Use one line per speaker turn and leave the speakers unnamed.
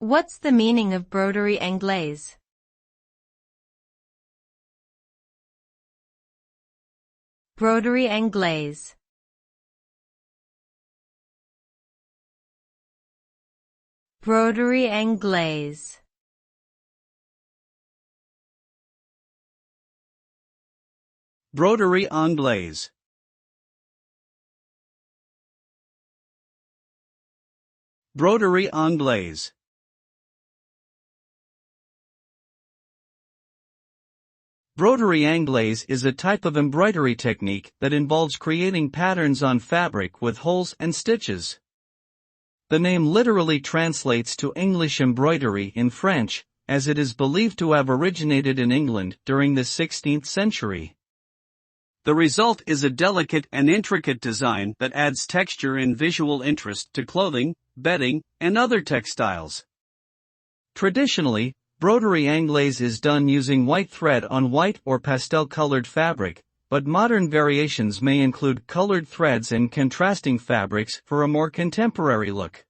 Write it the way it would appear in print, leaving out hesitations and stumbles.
What's the meaning of broderie anglaise? Broderie anglaise. Broderie anglaise.
Broderie anglaise. Broderie anglaise. Broderie anglaise is a type of embroidery technique that involves creating patterns on fabric with holes and stitches. The name literally translates to English embroidery in French, as it is believed to have originated in England during the 16th century. The result is a delicate and intricate design that adds texture and visual interest to clothing, bedding, and other textiles. Traditionally, broderie anglaise is done using white thread on white or pastel-colored fabric, but modern variations may include colored threads and contrasting fabrics for a more contemporary look.